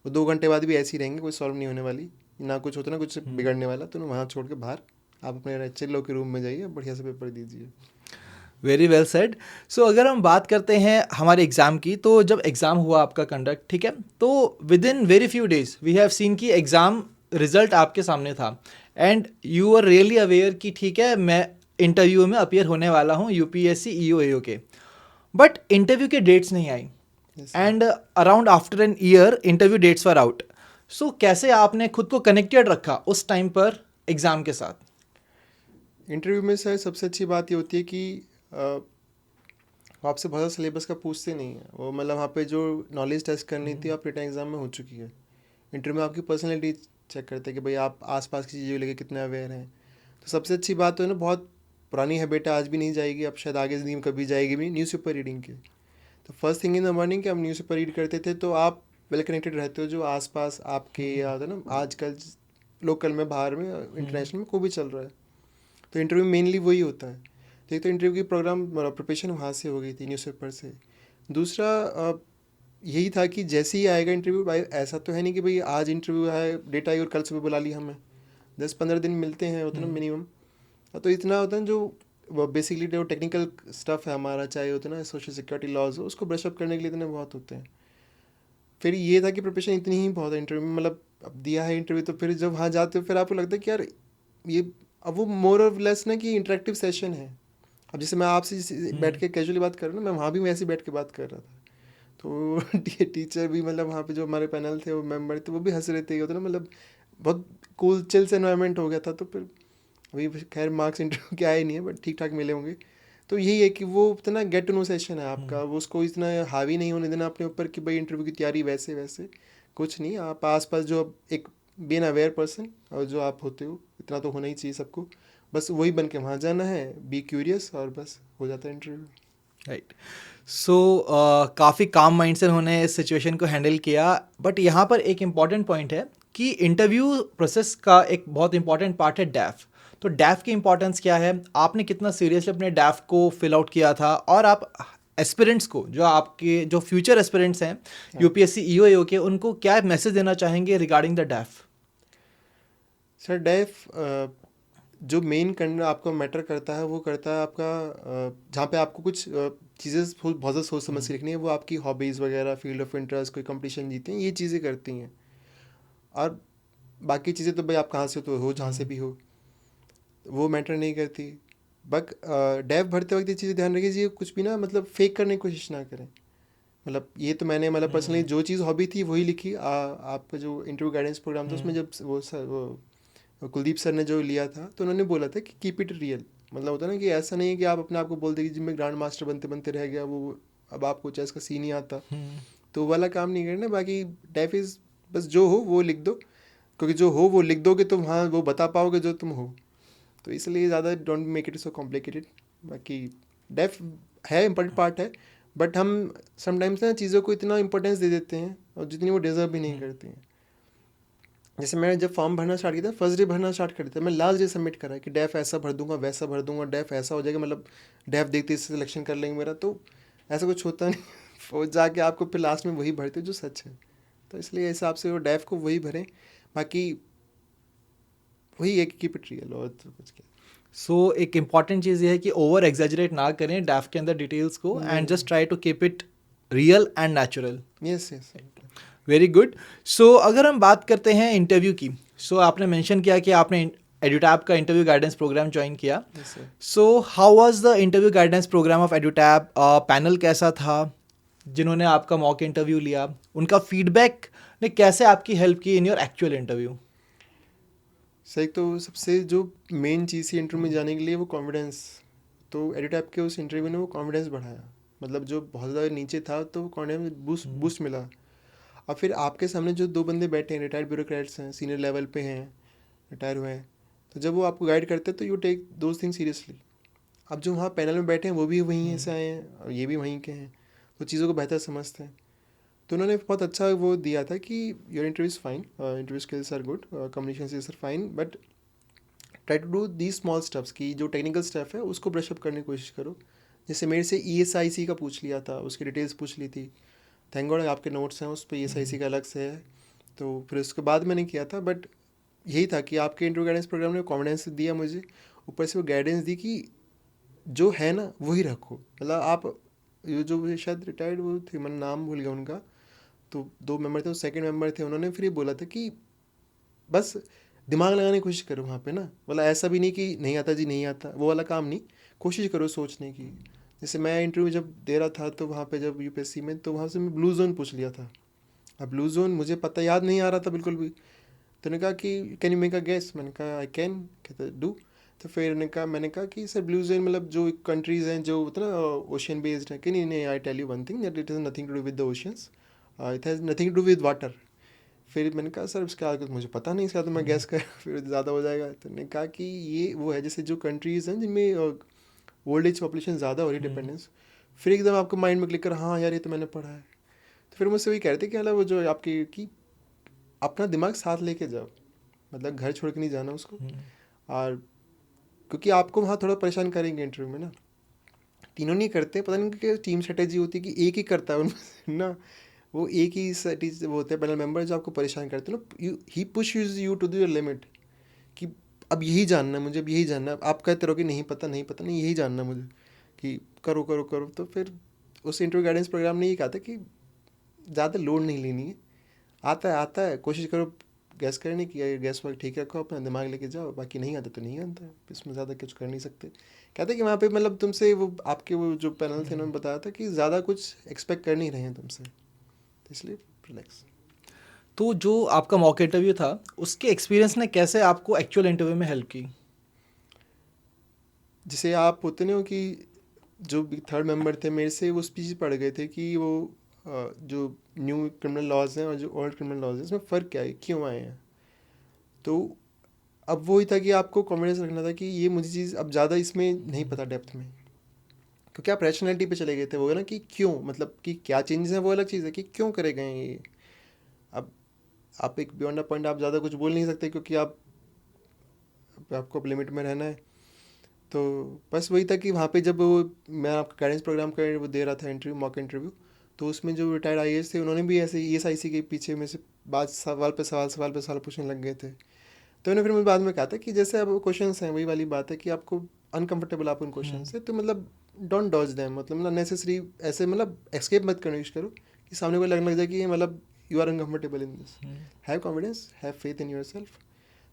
वो 2 घंटे बाद भी ऐसी रहेंगे, कोई सॉल्व नहीं होने वाली, ना कुछ होता ना कुछ बिगड़ने वाला। तो वहाँ छोड़ के बाहर आप अपने चिल्लो के रूम में जाइए, बढ़िया से पेपर दीजिए। Very well said. सो अगर हम बात करते हैं हमारे एग्ज़ाम की, तो जब एग्ज़ाम हुआ आपका कंडक्ट, ठीक है, तो within very few days we have seen कि एग्ज़ाम रिजल्ट आपके सामने था, and you are really aware कि ठीक है मैं इंटरव्यू में अपीयर होने वाला हूँ यूपीएससी ईओ एओ के। बट इंटरव्यू के डेट्स नहीं आई, Yes, and around after an year interview dates were out. So कैसे आपने खुद को कनेक्टेड रखा उस टाइम पर एग्ज़ाम के साथ? इंटरव्यू में सर सबसे अच्छी बात ये होती है कि वो आपसे बहुत ज़्यादा सिलेबस का पूछते नहीं है। वो मतलब वहाँ पे जो नॉलेज टेस्ट करनी थी आप रिटन एग्जाम में हो चुकी है। इंटरव्यू में आपकी पर्सनैलिटी चेक करते हैं कि भाई आप आसपास की चीज़ों को लेकर कितने अवेयर हैं। तो सबसे अच्छी बात तो है ना, बहुत पुरानी हैबिट है, आज भी नहीं जाएगी, अब शायद आगे ज़िंदगी में कभी जाएगी भी, न्यूज़पेपर रीडिंग की। तो first thing in the morning कि हम न्यूज़पेपर रीड करते थे, तो आप वेल कनेक्टेड रहते हो जो आसपास आपके या होता है ना आजकल लोकल में, बाहर में, इंटरनेशनल में कोई भी चल रहा है। तो इंटरव्यू मेनली वही होता है। तो एक तो इंटरव्यू की प्रोग्राम प्रिपरेशन वहाँ से हो गई थी, न्यूज़पेपर से। दूसरा यही था कि जैसे ही आएगा इंटरव्यू, भाई ऐसा तो है नहीं कि भाई आज इंटरव्यू है, डेट आई और कल सुबह बुला लिया हमें। 10-15 दिन मिलते हैं उतना मिनिमम। तो इतना होता है जो बेसिकली जो टेक्निकल स्टफ़ है हमारा, चाहे होता है ना सोशल सिक्योरिटी लॉज हो, उसको ब्रश अप करने के लिए इतने बहुत होते हैं। फिर ये था कि प्रिपरेशन इतनी ही बहुत है इंटरव्यू में, मतलब अब दिया है इंटरव्यू तो फिर जब वहाँ जाते हो फिर आपको लगता है कि यार ये अब वो मोर और लेस ना कि इंटरेक्टिव सेशन है। अब जैसे मैं आपसे बैठ के कैजुअली बात कर रहा हूँ ना, मैं वहाँ भी वैसे ही बैठ के बात कर रहा था। तो टीचर भी मतलब वहाँ पे जो हमारे पैनल थे वो मेम्बर थे वो भी हंस रहे थे, होता ना मतलब बहुत कूल चिल से एनवायरनमेंट हो गया था। तो फिर अभी खैर मार्क्स इंटरव्यू के आए नहीं है, बट ठीक ठाक मिले होंगे। तो यही है कि वो इतना गेट टू नो सेशन है आपका, वो उसको इतना हावी नहीं होने देना अपने ऊपर कि भाई इंटरव्यू की तैयारी वैसे वैसे कुछ नहीं। आप आसपास जो एक बीन अवेयर पर्सन और जो आप होते हो, इतना तो होना ही चाहिए सबको, बस वही बन के वहाँ जाना है, बी क्यूरियस, और बस हो जाता है इंटरव्यू। राइट। सो काफ़ी काम माइंड से उन्होंने इस सिचुएशन को हैंडल किया, बट यहाँ पर एक इम्पॉर्टेंट पॉइंट है कि इंटरव्यू प्रोसेस का एक बहुत इंपॉर्टेंट पार्ट है डैफ। तो डैफ की इंपॉर्टेंस क्या है, आपने कितना सीरियसली अपने डैफ को फिल आउट किया था, और आप एस्पिरेंट्स को, जो आपके जो फ्यूचर एस्पिरेंट्स हैं यूपीएससी ईओ के, उनको क्या मैसेज देना चाहेंगे रिगार्डिंग द डैफ? सर डैफ जो मेन करना आपको मैटर करता है वो करता है आपका जहाँ पे आपको कुछ चीज़ें बहुत ज़्यादा सोच समझ के लिखनी है, वो आपकी हॉबीज़ वगैरह, फील्ड ऑफ इंटरेस्ट, कोई कंपटीशन जीते हैं, ये चीज़ें करती हैं। और बाकी चीज़ें तो भाई आप कहाँ से तो हो, जहाँ से भी हो, वो मैटर नहीं करती। बट डेव भरते वक्त ये चीज़ें ध्यान रखिए जी, कुछ भी ना मतलब फेक करने की कोशिश ना करें। मतलब ये तो मैंने मतलब पर्सनली जो चीज़ हॉबी थी वही लिखी। आपका जो इंटरव्यू गाइडेंस प्रोग्राम था उसमें जब वो कुलदीप सर ने जो लिया था तो उन्होंने बोला था कि कीप इट रियल। मतलब होता है ना कि ऐसा नहीं है कि आप अपने आप को बोल दें कि जिम में ग्रांड मास्टर बनते बनते रह गया वो, अब आपको चेस का सीन ही आता, तो वो वाला काम नहीं करना। बाकी डेफ इज़ बस जो हो वो लिख दो, क्योंकि जो हो वो लिख दोगे तो वहाँ वो बता पाओगे जो तुम हो। तो इसलिए ज़्यादा don't make it so complicated. बाकी डेफ है इम्पोर्टेंट पार्ट है, बट हम समटाइम्स ना चीज़ों को इतना इंपॉर्टेंस दे देते हैं और जितनी वो डिज़र्व भी नहीं करती हैं। जैसे मैं जब फॉर्म भरना स्टार्ट किया था, फर्स्ट डे भरना स्टार्ट कर दिया, मैं लास्ट डे सबमिट करा कि डेफ ऐसा भर दूंगा, वैसा भर दूंगा, डेफ ऐसा हो जाएगा, मतलब डेफ देखते ही सिलेक्शन कर लेंगे मेरा। तो ऐसा कुछ होता नहीं वो जाके आपको फिर लास्ट में वही भरते जो सच है। तो इसलिए हिसाब से वो डेफ को वही भरें। बाकी वही एक कीप इट रियल, और तो कुछ क्या। सो एक इम्पॉर्टेंट चीज़ ये है कि ओवर एग्जैजरेट ना करें डैफ के अंदर डिटेल्स को, and just try to keep it real and natural. Yes yes. Very good. So अगर हम बात करते हैं इंटरव्यू की, सो आपने मेंशन किया कि आपने एडुटैब का इंटरव्यू गाइडेंस प्रोग्राम ज्वाइन किया। Yes sir. So how was the interview guidance program of Edutap? Panel कैसा था जिन्होंने आपका मॉक इंटरव्यू लिया? उनका फीडबैक ने कैसे आपकी हेल्प की इन योर एक्चुअल इंटरव्यू? सही, तो सबसे जो मेन चीज़ थी इंटरव्यू में जाने के लिए वो कॉन्फिडेंस। तो एडिटैप के उस इंटरव्यू ने वो कॉन्फिडेंस बढ़ाया, मतलब जो बहुत ज़्यादा नीचे था तो कॉन्फिडेंस बूस्ट मिला। और फिर आपके सामने जो दो बंदे बैठे हैं, रिटायर्ड ब्यूरोक्रेट्स हैं, सीनियर लेवल पे हैं, रिटायर हुए हैं, तो जब वो आपको गाइड करते हैं तो you take those thing seriously. अब जो वहाँ पैनल में बैठे हैं वो भी वहीं से आए हैं और ये भी वहीं के हैं, तो चीज़ों को बेहतर समझते हैं। तो उन्होंने बहुत अच्छा वो दिया था कि your interview is fine, interview skills are good, communication skills are fine, but try to do the small steps की जो टेक्निकल स्टेप है उसको ब्रश अप करने की कोशिश करो। जैसे मेरे से ESIC का पूछ लिया था, उसकी डिटेल्स पूछ ली थी। थैंक गॉड आपके नोट्स हैं उस पर, ESIC का अलग से है, तो फिर उसके बाद मैंने किया था। बट यही था कि आपके इंटरव्यू गाइडेंस प्रोग्राम ने कॉन्फिडेंस दिया मुझे, ऊपर से वो गाइडेंस दी कि जो है ना वही रखो। मतलब आप ये जो शायद रिटायर्ड वो थे, मैं नाम भूल गया उनका, तो 2 मेंबर थे, वो सेकंड मेंबर थे, उन्होंने फिर ये बोला था कि बस दिमाग लगाने की कोशिश करो वहाँ पे ना, मतलब ऐसा भी नहीं कि नहीं आता जी नहीं आता, वो वाला काम नहीं, कोशिश करो सोचने की। जैसे मैं इंटरव्यू जब दे रहा था तो वहाँ पे जब UPSC में, तो वहाँ से मैं ब्लू जोन पूछ लिया था। अब ब्लू जोन मुझे पता याद नहीं आ रहा था बिल्कुल भी, तो उन्होंने कहा कि can you make a guess, मैंने कहा आई कैन, कहते डू। तो फिर मैंने कहा कि सर ब्लू जोन मतलब जो कंट्रीज़ हैं जो उतना ओशन बेस्ड है कि नहीं, नहीं I tell you one thing that it is nothing to do with the oceans, it has nothing to do with water. फिर मैंने कहा सर इसका आगे मुझे पता नहीं, इसका तो मैं गैस कर फिर ज़्यादा हो जाएगा। तो मैंने कहा कि ये वो है जैसे जो कंट्रीज़ हैं जिनमें ओल्ड एज पॉपुलेशन ज़्यादा हो रही, डिपेंडेंस, फिर एकदम आपको माइंड में क्लिक कर, हाँ यार ये तो मैंने पढ़ा है। तो फिर मुझसे वही कह रहे थे कि मतलब वो जो आपकी कि अपना दिमाग साथ लेके जाओ, मतलब घर छोड़ के नहीं जाना उसको। और क्योंकि आपको वहाँ थोड़ा परेशान करेंगे इंटरव्यू में ना, तीनों नहीं करते, पता नहीं क्या टीम स्ट्रेटेजी होती है कि एक ही करता है उनमें ना, वो एक ही स्ट्रेटेजी वो होते हैं पैनल मेंबर जो आपको परेशान करते हैं ना, he push you to the your limit कि अब यही जानना है मुझे, अब यही जानना है, आप कहते रहो कि नहीं पता नहीं पता नहीं, यही जानना है मुझे कि करो करो करो। तो फिर उस इंटरव्यू गाइडेंस प्रोग्राम ने ये कहा था कि ज़्यादा लोड नहीं लेनी है, आता है कोशिश करो गैस करने की, गैस वर्क ठीक रखो, अपना दिमाग लेके जाओ, बाकी नहीं आता तो नहीं आता है, इसमें ज़्यादा कुछ कर नहीं सकते। कहते कि वहाँ पे मतलब तुमसे वो आपके वो जो पैनल थे उन्होंने बताया था कि ज़्यादा कुछ एक्सपेक्ट कर नहीं रहे हैं तुमसे, तो इसलिए रिलैक्स। तो जो आपका मॉक इंटरव्यू था उसके एक्सपीरियंस ने कैसे आपको एक्चुअल इंटरव्यू में हेल्प की? जैसे आप होते नहीं हो कि जो थर्ड मेंबर थे मेरे से वो स्पीच पढ़ गए थे कि वो जो न्यू क्रिमिनल लॉज हैं और जो ओल्ड क्रिमिनल लॉज हैं इसमें फ़र्क क्या है, क्यों आए हैं। तो अब वही था कि आपको कॉन्फिडेंस रखना था कि ये मुझे चीज़ अब ज़्यादा इसमें नहीं पता डेप्थ में, क्योंकि आप रैशनैलिटी पे चले गए थे, वो है ना कि क्यों, मतलब कि क्या चेंजेस हैं वो अलग चीज़ है, कि क्यों करे गए हैं ये। अब आप एक बियॉन्ड अ पॉइंट आप ज़्यादा कुछ बोल नहीं सकते क्योंकि आपको अब लिमिट में रहना है। तो बस वही था कि वहाँ पे जब वो मैं आपका गाइडेंस प्रोग्राम का वो दे रहा था इंटरव्यू, मॉक इंटरव्यू, तो उसमें जो रिटायर्ड आईएएस थे उन्होंने भी ऐसे ESIC के पीछे में से बात सवाल पे सवाल पूछने लग गए थे। तो उन्होंने फिर मुझे बाद में कहा था कि जैसे अब क्वेश्चन हैं वही वाली बात है कि आपको अनकंफर्टेबल आप उन क्वेश्चन से, तो मतलब डोंट डॉज दैम, मतलब नेसेसरी ऐसे मतलब एस्केप मत करने कोशिश करो कि सामने को लगने लग जाए कि मतलब you are uncomfortable in this. Have confidence, have faith in yourself.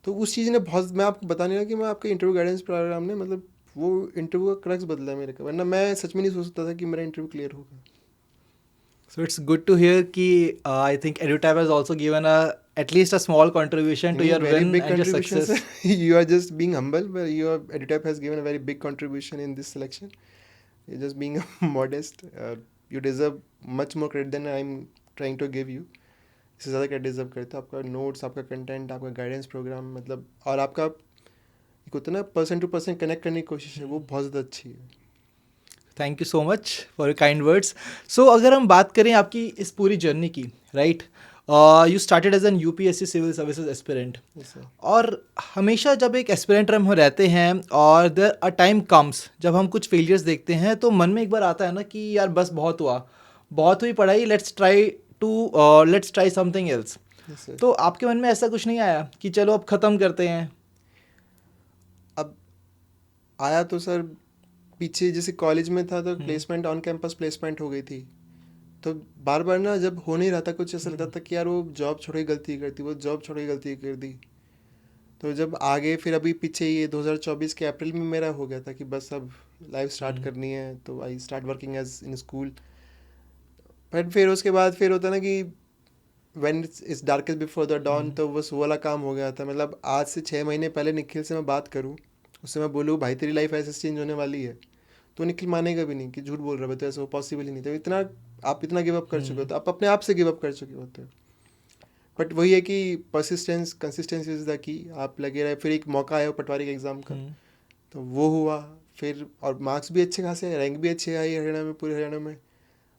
तो उस चीज़ ने बहुत, मैं आपको बताने लगा कि मैं आपके इंटरव्यू गाइडेंस प्रोग्राम ने मतलब वो इंटरव्यू का क्रक्स बदला है मेरे का, वरना मैं सच में नहीं सोच सकता था कि मेरा इंटरव्यू क्लियर होगा। So it's good to hear कि I think EduTab has also given at least a small contribution to your very win big and your contribution, success. sir. You are just being humble, but EduTap has given a very big contribution in this selection. You're just being modest. You deserve much more credit than I'm trying to give you. इससे ज़्यादा क्या deserve करते हो, आपका notes, आपका content, आपका guidance programme, मतलब और आपका एक होता है ना पर्सन टू पर्सन कनेक्ट करने की कोशिश है, वो बहुत ज़्यादा अच्छी है। Thank you so much for your kind words. So अगर हम बात करें आपकी इस पूरी जर्नी की, right, you started as an UPSC civil services aspirant, Yes, sir. और हमेशा जब एक एस्पिरेंट हम रहते हैं और देयर अ टाइम कम्स जब हम कुछ फेलियर्स देखते हैं तो मन में एक बार आता है ना कि यार बस बहुत हुआ, बहुत हुई पढ़ाई, let's try something else. Yes, sir. तो आपके मन में ऐसा कुछ नहीं आया कि चलो अब ख़त्म करते हैं? अब आया तो सर पीछे जैसे कॉलेज में था तो प्लेसमेंट, ऑन कैंपस प्लेसमेंट हो गई थी, तो बार बार ना जब हो नहीं रहा था कुछ ऐसा लगता था कि यार वो जॉब छोड़ के गलती करती, वो जॉब छोड़ के गलती कर दी। तो जब आगे फिर अभी पीछे ये 2024 के अप्रैल में मेरा हो गया था कि बस अब लाइफ स्टार्ट करनी है, तो I start working as in school. बट फिर उसके बाद फिर होता ना कि when it's darkest before the dawn, तो बस वो वाला काम हो गया था। मतलब आज से 6 महीने पहले निखिल से मैं बात करूँ, उससे मैं बोलूँ भाई तेरी लाइफ ऐसे चेंज होने वाली है, तो निखिल मानेगा भी नहीं कि झूठ बोल रहा है, तो ऐसा पॉसिबल ही नहीं था। इतना आप इतना गिव अप कर चुके हो, तो आप अपने आप से गिव अप कर चुके होते हो। बट वही है कि persistence, consistency is the key, आप लगे रहे। फिर एक मौका आया पटवारी के एग्ज़ाम का, तो वो हुआ फिर, और मार्क्स भी अच्छे खासे आए, रैंक भी अच्छे आई हरियाणा में, पूरे हरियाणा में।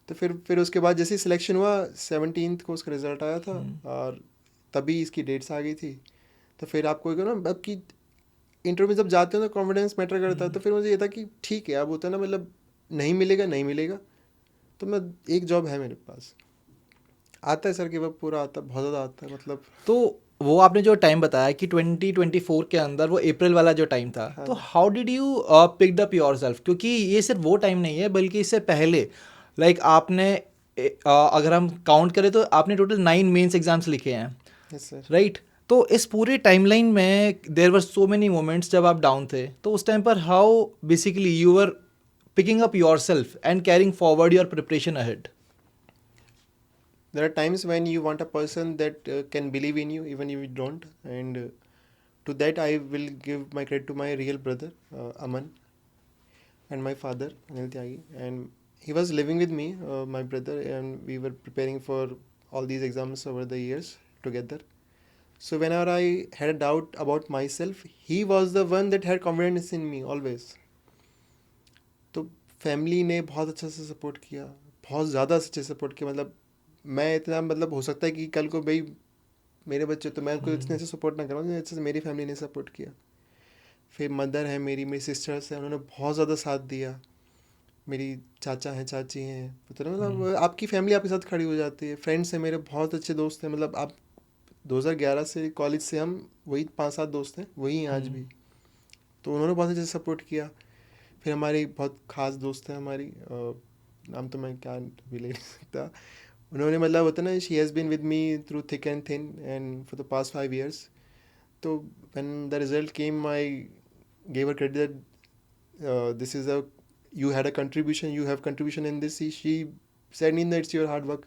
तो फिर उसके बाद जैसे सिलेक्शन हुआ 17th को उसका रिजल्ट आया था, और तभी इसकी डेट्स आ गई थी। तो फिर आपको ना अब कि इंटरव्यू में जब जाते हो तो कॉन्फिडेंस मैटर करता है। तो फिर मुझे ये था कि ठीक है, अब होता है ना, मतलब नहीं मिलेगा नहीं मिलेगा, तो मैं एक जॉब है मेरे पास। आता है सर कि वह पूरा आता है, बहुत ज़्यादा आता है मतलब। तो वो आपने जो टाइम बताया कि 2024 के अंदर, वो अप्रैल वाला जो टाइम था, हाँ। तो how did you pick up yourself? क्योंकि ये सिर्फ वो टाइम नहीं है बल्कि इससे पहले लाइक आपने अगर हम काउंट करें तो आपने टोटल 9 मेंस एग्जाम्स लिखे हैं, यस सर। राइट? तो इस पूरे टाइमलाइन में there were so many moments जब आप डाउन थे, तो उस टाइम पर how basically you were picking up yourself and carrying forward your preparation ahead? There are times when you want a person that can believe in you even if you don't, and to that I will give my credit to my real brother Aman, and my father Anil Tyagi. And he was living with me, my brother, and we were preparing for all these exams over the years together. So whenever I had a doubt about myself, he was the one that had confidence in me always. तो family ने बहुत अच्छा से support किया, बहुत ज़्यादा अच्छे support किया। मतलब मैं इतना, मतलब हो सकता है कि कल को भाई मेरे बच्चे, तो मैं उनको इतने से सपोर्ट ना करूँ, अच्छे से मेरी फैमिली ने सपोर्ट किया। फिर मदर है मेरी सिस्टर्स हैं, उन्होंने बहुत ज़्यादा साथ दिया, मेरी चाचा हैं, चाची हैं, पता नहीं मतलब आपकी फैमिली आपके साथ खड़ी हो जाती है। फ्रेंड्स हैं मेरे, बहुत अच्छे दोस्त हैं, मतलब आप 2011 से कॉलेज से हम वही 5-7 दोस्त हैं, वही हैं आज भी। तो उन्होंने बहुत अच्छे से सपोर्ट किया। फिर हमारी बहुत ख़ास दोस्त है हमारी, नाम तो मैं क्या भी ले नहीं सकता, उन्होंने मतलब होता ना, she has been with me through thick and thin and for the past 5 years. तो when the result came I gave her credit that this is a you had a contribution, you have contribution in this. She said in that it's your hard work.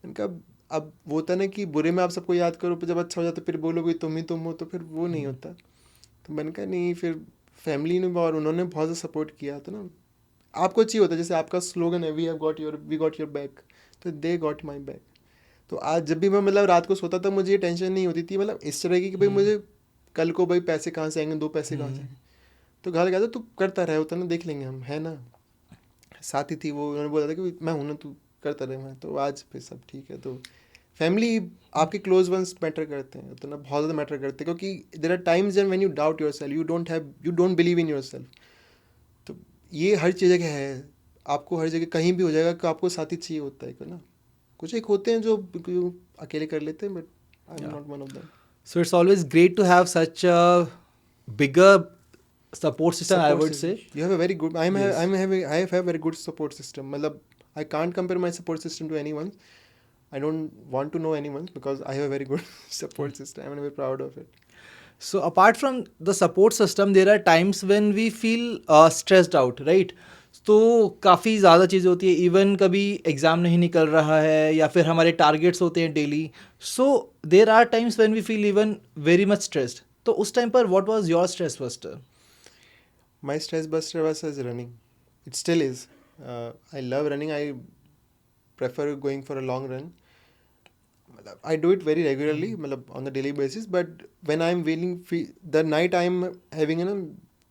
मैंने कहा अब वो होता ना कि बुरे में आप सबको याद करो, पर जब अच्छा हो जाता फिर बोलोगे तुम ही तुम हो, तो फिर वो नहीं होता। तो मैंने कहा नहीं, फिर फैमिली ने और उन्होंने बहुत ज़्यादा सपोर्ट किया। तो ना आपको चाहिए होता है, जैसे आपका स्लोगन है वी गॉट योर बैक, तो दे गॉट माई बैक। तो आज जब भी मैं मतलब रात को सोता था मुझे ये टेंशन नहीं होती थी, मतलब इस तरह की कि भाई मुझे कल को भाई पैसे कहाँ से आएंगे, 2 पैसे कहाँ से आएंगे। तो घर कहता तू करता रहे, होता ना, देख लेंगे हम, है ना। साथ ही थी वो, उन्होंने बोला था कि मैं हूँ ना, तू करता रहे। मैं तो आज फिर सब ठीक है। तो फैमिली, आपके क्लोज वंस मैटर करते हैं, तो ना बहुत ज़्यादा मैटर करते हैं, क्योंकि there are times when you doubt yourself, you don't believe in yourself. तो ये हर जगह है, आपको हर जगह कहीं भी हो जाएगा कि आपको साथी चाहिए होता है कि ना। कुछ एक होते हैं जो अकेले कर लेते हैं, but I am not one of them. So it's always great to have such a bigger support system, I would say. You have a very good. Yes. I have a very good support system. मतलब I can't compare my support system to anyone. I don't want to know anyone because I have a very good support system. I'm very proud of it. So apart from the support system, there are times when we feel stressed out, right? तो काफ़ी ज़्यादा चीज़ें होती है, even कभी exam नहीं निकल रहा है या फिर हमारे टारगेट्स होते हैं daily. So there are times when we feel even very much stressed. तो उस टाइम पर what was your stress buster? My stress buster was as running. It still is. I love running. I prefer going for a long run. I do it very regularly, on the daily basis. But when I'm feeling the night I'm having a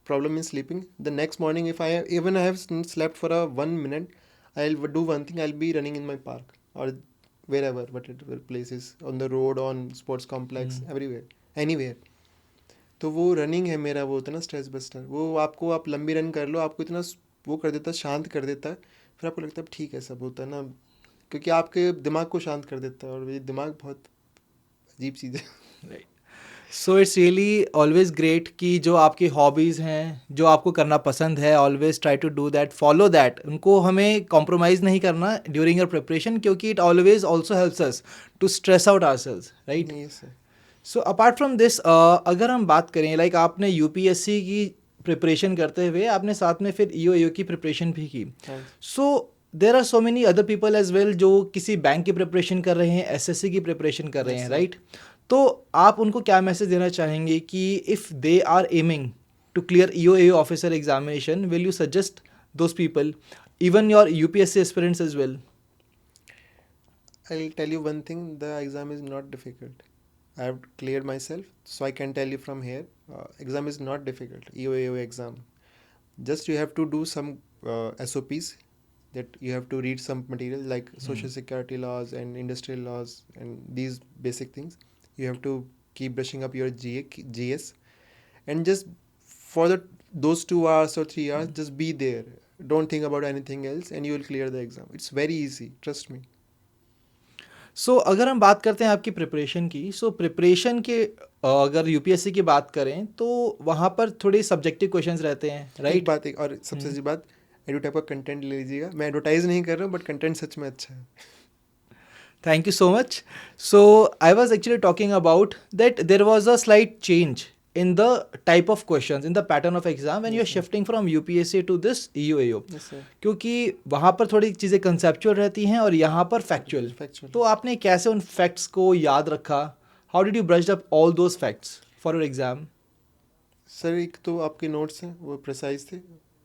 problem in sleeping, the next morning if I have slept for a 1 minute, I'll do one thing. I'll be running in my park or wherever, whatever places, on the road, on sports complex, everywhere, anywhere. तो वो running है मेरा, वो होता है ना stress buster. वो आपको, आप लंबी रन कर लो, आपको इतना वो कर देता है, शांत कर देता है, फिर आपको लगता है ठीक है, सब होता है ना, क्योंकि आपके दिमाग को शांत कर देता है, और ये दिमाग बहुत अजीब चीज़ है। Right. So it's really always great कि जो आपकी हॉबीज़ हैं, जो आपको करना पसंद है, always try to do that, follow that. उनको हमें कॉम्प्रोमाइज़ नहीं करना ड्यूरिंग योर प्रिपरेशन, क्योंकि it always also helps us to stress out ourselves, right? Yes sir. So apart from this, अगर हम बात करें, लाइक आपने यूपीएससी की प्रिपरेशन करते हुए आपने साथ में फिर ईओ की प्रिपरेशन भी की। So there are so many other people as well जो किसी बैंक की प्रिपरेशन कर रहे हैं, एसएससी की प्रिपरेशन कर रहे हैं, राइट? तो आप उनको क्या मैसेज देना चाहेंगे कि if they are aiming to clear EO officer examination, will you suggest those people, even your UPSC aspirants as well? I'll tell you one thing, the exam is not difficult. I have cleared myself, so I can tell you from here, exam is not difficult, EO exam. Just you have to do some SOPs, that you have to read some material like social security laws and industrial laws and these basic things. You have to keep brushing up your GS, and just for those 2 hours or 3 hours, just be there. Don't think about anything else and you will clear the exam. It's very easy, trust me. सो अगर हम बात करते हैं आपकी preparation की, so preparation के अगर UPSC की बात करें तो वहाँ पर थोड़े सब्जेक्टिव क्वेश्चंस रहते हैं, राइट? बात एक और सबसे अच्छी बात, एडुटैप का कंटेंट ले लीजिएगा। मैं एडवर्टाइज नहीं कर रहा हूँ, बट कंटेंट सच में अच्छा है। Thank you so much. So I was actually talking about that there was a slight change in the type of questions, in the pattern of exam when you're shifting from UPSC to this EOAO. Yes, sir. क्योंकि वहाँ पर थोड़ी चीज़ें conceptual रहती हैं और यहाँ पर फैक्चुअल। तो आपने कैसे उन फैक्ट्स को याद रखा? How did you brush up all those facts for your exam? Sir एक तो आपके नोट्स हैं वो प्रिसाइज थे,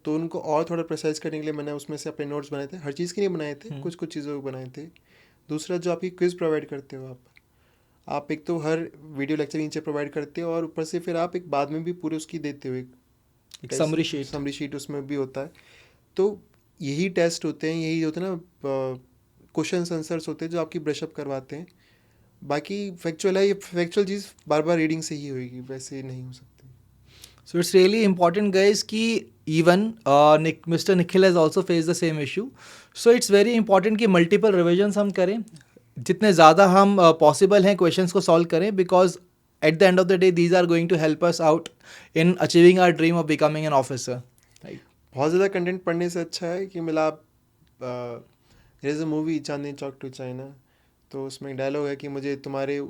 तो उनको और थोड़ा प्रिसाइज करने के लिए मैंने उसमें से अपने नोट्स बनाए थे। हर चीज़ के लिए बनाए थे, कुछ कुछ चीज़ों को बनाए थे। दूसरा, जो आपकी क्विज़ प्रोवाइड करते हो आप एक तो हर वीडियो लेक्चर नीचे प्रोवाइड करते हो, और ऊपर से फिर आप एक बाद में भी पूरे उसकी देते हो, एक समरी शीट उसमें भी होता है। तो यही टेस्ट होते हैं, यही होते हैं ना, क्वेश्चन आंसर्स होते हैं जो आपकी ब्रशअप करवाते हैं। बाकी फैक्चुअल है, ये फैक्चुअल चीज़ बार बार रीडिंग से ही होगी, वैसे नहीं हो सकती। So it's really important, guys, कि even Mr. Nikhil has also faced the same issue. So it's very important कि multiple revisions हम करें, जितने ज़्यादा हम possible हैं questions को solve करें, because at the end of the day these are going to help us out in achieving our dream of becoming an officer. Right. बहुत ज़्यादा कंटेंट पढ़ने से अच्छा है कि मतलब आप there is a movie Chandni Chowk to China, तो उसमें एक डायलॉग है कि मुझे तुम्हारे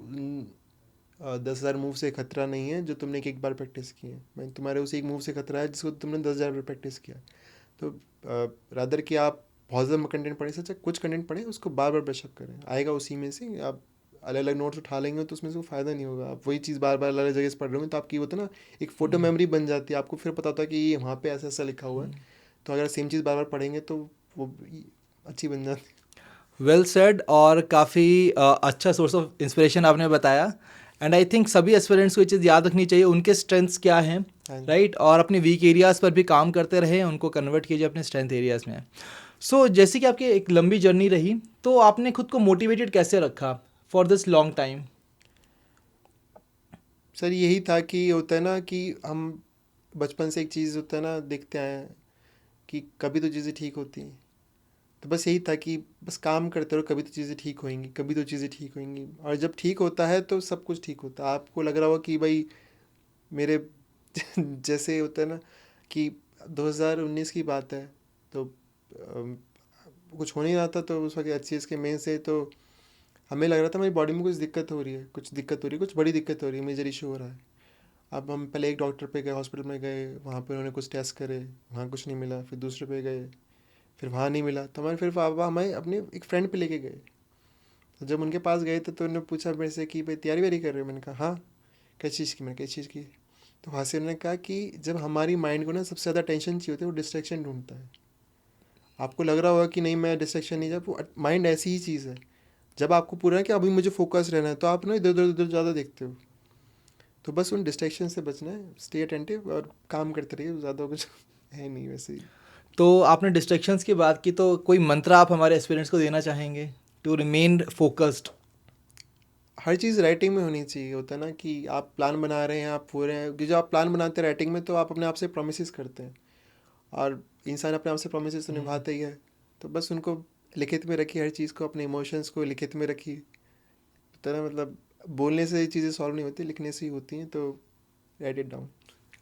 10,000 मूव से खतरा नहीं है जो तुमने एक बार प्रैक्टिस की है, मैं तुम्हारे उस एक मूव से खतरा है जिसको तुमने 10,000 बार प्रैक्टिस किया। तो रादर कि आप बहुत ज़्यादा कंटेंट पढ़े से अच्छा कुछ कंटेंट पढ़ें, उसको बार बार ब्रशअप करें, आएगा उसी में से। आप अलग अलग नोट्स उठा लेंगे तो उसमें से फ़ायदा नहीं होगा, आप वही चीज़ बार बार अलग अलग जगह से पढ़ रहे हो तो आपकी होता है ना एक फ़ोटो मेमोरी बन जाती है, आपको फिर पता होता है कि ये वहाँ पे ऐसा ऐसा लिखा हुआ है। तो अगर सेम चीज़ बार बार पढ़ेंगे तो वो अच्छी बन जाती है। वेल सेड, और काफ़ी अच्छा सोर्स ऑफ इंस्पिरेशन आपने बताया। एंड आई थिंक सभी एस्पिरेंट्स को ये चीज़ याद रखनी चाहिए, उनके स्ट्रेंथ्स क्या हैं, हाँ जी। राइट, और अपने वीक एरियाज़ पर भी काम करते रहे, उनको कन्वर्ट कीजिए अपने स्ट्रेंथ एरियाज़ में। सो जैसे कि आपकी एक लंबी जर्नी रही, तो आपने खुद को मोटिवेटेड कैसे रखा for this long time? Sir यही था कि होता है ना कि हम बचपन से एक चीज़ होता है ना देखते आए हैं कि कभी तो चीज़ें ठीक होती हैं, तो बस यही था कि बस काम करते रहो, कभी तो चीज़ें ठीक होंगी, कभी तो चीज़ें ठीक होंगी, और जब ठीक होता है तो सब कुछ ठीक होता है। आपको लग रहा होगा कि भाई मेरे जैसे होता है ना कि 2019 की बात है, तो कुछ हो नहीं रहा था, तो उस वक्त अच्छी इसके मेन से तो हमें लग रहा था मेरी बॉडी में कुछ दिक्कत हो रही है, कुछ बड़ी दिक्कत हो रही है, मेजर इशू हो रहा है। अब हम पहले एक डॉक्टर पे गए, हॉस्पिटल में गए, वहाँ पे उन्होंने कुछ टेस्ट करे, वहाँ कुछ नहीं मिला, फिर दूसरे पे गए, फिर वहाँ नहीं मिला, तो हमारे फिर पापा हमें अपने एक फ्रेंड पे लेके गए। तो जब उनके पास गए तो उन्होंने पूछा मेरे से कि भाई तैयारी वैयारी कर रहे हो? मैंने कहा हाँ। किस चीज़ की? मैंने किस चीज़ की? तो वहाँ से उन्होंने कहा कि जब हमारी माइंड को ना सबसे ज़्यादा टेंशन चाहिए होती है, वो डिस्ट्रैक्शन ढूंढता है। आपको लग रहा होगा कि नहीं मैं डिस्ट्रैक्शन नहीं, जब माइंड ऐसी ही चीज़ है, जब आपको पूरा है कि अभी मुझे फोकस रहना है तो आप ना इधर उधर ज़्यादा देखते हो। तो बस उन डिस्ट्रैक्शन से बचना है, स्टे अटेंटिव और काम करते रहिए, ज़्यादा कुछ है नहीं वैसे ही। तो आपने डिस्ट्रैक्शंस की बात की, तो कोई मंत्र आप हमारे एस्पिरेंट्स को देना चाहेंगे टू रिमेन फोकस्ड? हर चीज़ राइटिंग में होनी चाहिए। होता है ना कि आप प्लान बना रहे हैं, आप हो रहे हैं कि जो आप प्लान बनाते हैं राइटिंग में, तो आप अपने आप से प्रोमिस करते हैं, और इंसान अपने आप से प्रोमिस तो निभाता ही है। तो बस उनको लिखित में रखिए, हर चीज़ को, अपने इमोशंस को लिखित में रखिए। तो ना मतलब बोलने से ये चीज़ें सॉल्व नहीं होती, लिखने से ही होती हैं, तो write it down.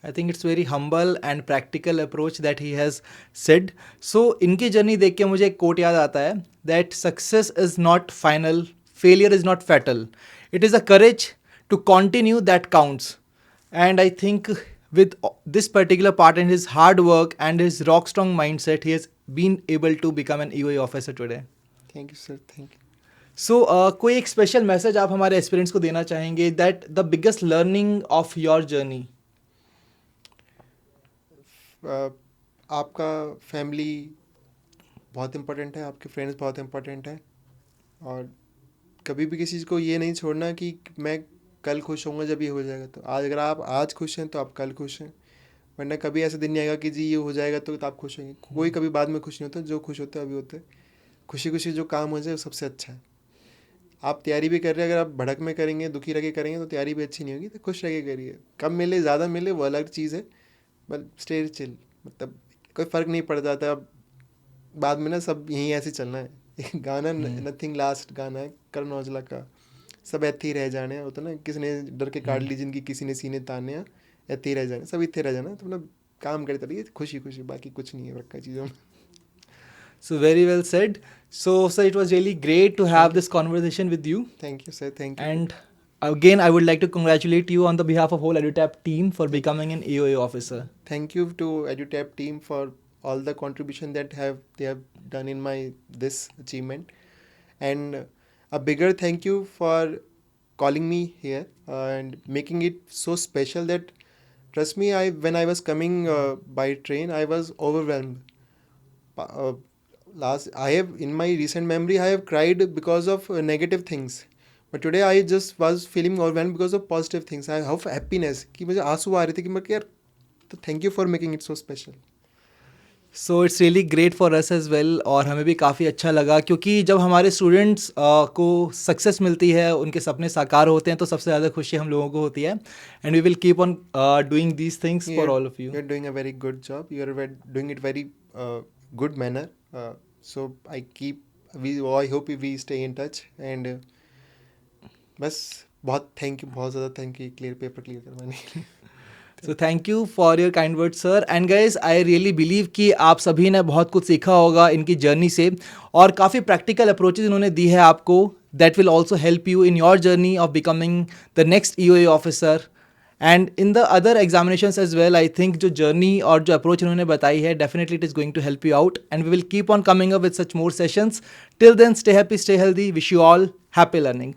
I think it's very humble and practical approach that he has said. So इनकी जर्नी देख के मुझे एक कोट याद आता है, that success is not final, failure is not fatal, it is a courage to continue that counts. And I think with this particular part and his hard work and his rock strong mindset, he has been able to become an EOA officer today. Thank you sir, thank you. So कोई एक special message आप हमारे aspirants को देना चाहेंगे, that the biggest learning of your journey? आपका family बहुत important है, आपके फ्रेंड्स बहुत इम्पोर्टेंट है, और कभी भी किसी को ये नहीं छोड़ना कि मैं कल खुश होऊंगा जब ये हो जाएगा। तो आज अगर आप आज खुश हैं तो आप कल खुश हैं, वरना कभी ऐसा दिन नहीं आएगा कि जी ये हो जाएगा तो आप खुश होंगे। कोई कभी बाद में खुश नहीं होता, जो खुश होता है अभी होता है। खुशी खुशी जो काम हो जाए वो सबसे अच्छा है। आप तैयारी भी कर रहे हैं, अगर आप भड़क में करेंगे, दुखी रह के करेंगे, तो तैयारी भी अच्छी नहीं होगी। तो खुश रह के करिए, कम मिले ज़्यादा मिले वो अलग चीज़ है, बट स्टे चिल, मतलब कोई फ़र्क नहीं पड़ जाता। अब बाद में ना सब यहीं ऐसे चलना है। एक गाना नथिंग लास्ट गाना है करण औजला का, सब ऐथे ही रह जाने हैं। होता ना किसी ने डर के काट ली जिनकी, किसी ने सीने ताने हैं, ऐथे ही रह जाने, सब इतने रह जाना। तो मतलब काम करते रहिए खुशी खुशी, बाकी कुछ नहीं है रखा चीज़ों में। So very well said. So sir, it was really great to have this conversation with you. Thank you sir, thank you. And again, I would like to congratulate you on the behalf of whole EduTap team for becoming an EOA officer. Thank you to EduTap team for all the contribution that they have done in my this achievement, and a bigger thank you for calling me here and making it so special that, trust me, when I was coming by train, I was overwhelmed. I have, in my recent memory, I have cried because of negative things, but today I just was feeling overwhelmed because of positive things. I have happiness कि मुझे आंसू आ रहे थे कि मैं यार, तो thank you for making it so special. So it's really great for us as well, और हमें भी काफ़ी अच्छा लगा क्योंकि जब हमारे स्टूडेंट्स को सक्सेस मिलती है, उनके सपने साकार होते हैं, तो सबसे ज़्यादा खुशी हम लोगों को होती है। And we will keep on doing these things for all of you. You're doing a very good job. Doing it very good manner. So I hope we stay in touch. And बस बहुत ज़्यादा thank you clear paper clear करवाने के लिए। So thank you for your kind word sir. And guys I really believe कि आप सभी ने बहुत कुछ सीखा होगा इनकी जर्नी से, और काफ़ी प्रैक्टिकल अप्रोचेज इन्होंने दी है आपको, that will also help you in your journey of becoming the next EOA officer and in the other examinations as well. I think जो जर्नी और जो अप्रोच इन्होंने बताई है, definitely it is going to help you out, and we will keep on coming up with such more sessions. Till then, stay happy, stay healthy, wish you all happy learning.